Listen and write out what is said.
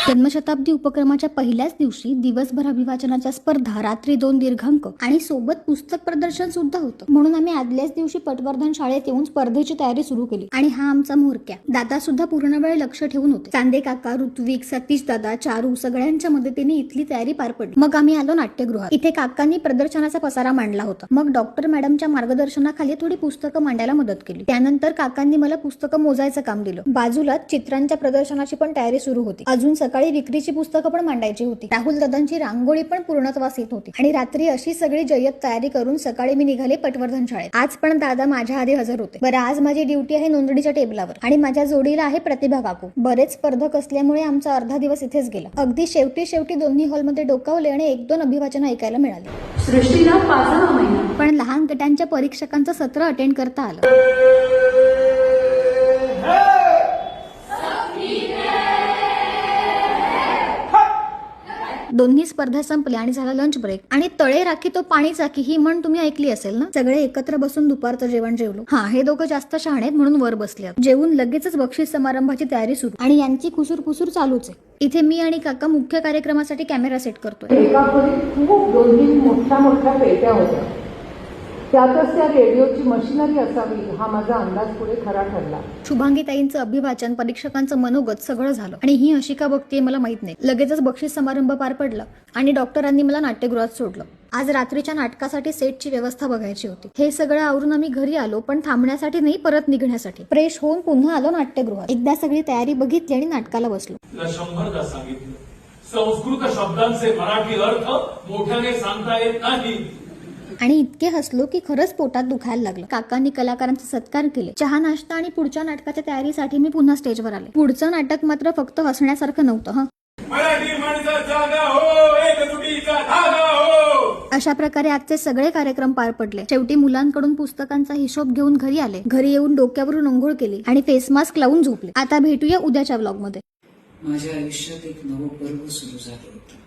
जन्मशताब्दी उपक्रमाच्या पहिल्याच दिवशी दिवसभर अभिवाचनाच्या स्पर्धा, रात्री 2 दीर्घांक आणि सोबत पुस्तक प्रदर्शन सुद्धा होतं. म्हणून आम्ही आदल्याच दिवशी पटवर्धन शाळेत येऊन स्पर्धेची तयारी सुरू केली. आणि हा आमचा म्होरक्या दादा सुद्धा पूर्ण वेळ लक्ष ठेवून होते. चांदे काका, ऋत्विक, सतीश दादा, चारू सगळ्यांच्या मदतीने इथली तयारी पार पडली. मग आम्ही आलो नाट्यगृहात. इथे काकांनी प्रदर्शनाचा पसारा मांडला होता. मग डॉक्टर मॅडमच्या मार्गदर्शनाखाली थोडी पुस्तकं मांडायला मदत केली. त्यानंतर काकांनी मला पुस्तकं मोजायचं काम दिलं. बाजूलाच चित्रांच्या प्रदर्शनाची पण तयारी सुरू होती. अजून सकाळी विक्रीची पुस्तकं पण मांडायची होती. राहुल दादांची रांगोळी पण पूर्णत्वास येत होती. आणि रात्री अशी सगळी जय्यत तयारी करून सकाळी मी निघाले पटवर्धन शाळेत. आज पण दादा माझ्या आधी हजर होते. बरं, आज माझी ड्युटी आहे नोंदणीच्या टेबलावर आणि माझ्या जोडीला आहे प्रतिभा काकू. बरेच स्पर्धक असल्यामुळे आमचा अर्धा दिवस इथेच गेला. अगदी शेवटी दोन्ही हॉलमध्ये डोकावले आणि 1-2 अभिवाचन ऐकायला मिळाली. सृष्टीला 5वा महिना. पण लहान गटांच्या परीक्षकांचं सत्र अटेंड करता आलं. दोन्ही स्पर्धा संपल्या आणि झाला लंच ब्रेक. आणि तळे राखी तो पाणी चाकी ही म्हण तुम्ही ऐकली असेल ना. सगळे एकत्र बसून दुपारचं जेवण जेवलो. हे दोघं जास्त शहाणे आहेत म्हणून वर बसले. जेवून लगेचच बक्षीस समारंभाची तयारी सुरू आणि यांची कुसूर चालूच आहे. इथे मी आणि काका मुख्य कार्यक्रमासाठी कॅमेरा सेट करतोय. एका खोलीत खूप 2-3 मोठ्या पेट्या होत्या. त्यातच त्या रेडिओची मशिनरी असावी हा माझा अंदाज पुढे खरा ठरला. शुभांगीताईंचं अभिवाचन, परीक्षकांचं मनोगत सगळं झालं. आणि ही अशी का बघतीये मला माहित नाही. लगेचच बक्षीस समारंभ पार पडला आणि डॉक्टरांनी मला नाट्यगृहात सोडलं. आज रात्रीच्या नाटकासाठी सेटची व्यवस्था बघायची होती. हे सगळं आवरून आम्ही घरी आलो, पण थांबण्यासाठी नाही, परत निघण्यासाठी. फ्रेश होऊन पुन्हा आलो नाट्यगृहात. एकदा सगळी तयारी बघितली आणि नाटकाला बसलो. 100दा सांगितलं, संस्कृत शब्दांचे मराठी अर्थ मोठ्याने सांगता येत नाही. आणि इतके हसलो की खरंच पोटात दुखायला लागलं. काकांनी कलाकारांचा सत्कार केले. चहा नाश्ता आणि पुढच्या नाटकाच्या तयारीसाठी मी पुन्हा स्टेजवर आले. पुढचं नाटक मात्र फक्त हसण्यासारखं नव्हतं. अशा प्रकारे आजचे सगळे कार्यक्रम पार पडले. शेवटी मुलांकडून पुस्तकांचा हिशोब घेऊन घरी आले. घरी येऊन डोक्यावरून अंघोळ केली आणि फेस मास्क लावून झोपले. आता भेटूया उद्याच्या व्लॉग मध्ये. माझ्या आयुष्यात एक नवं पर्व सुरू झालं होतं.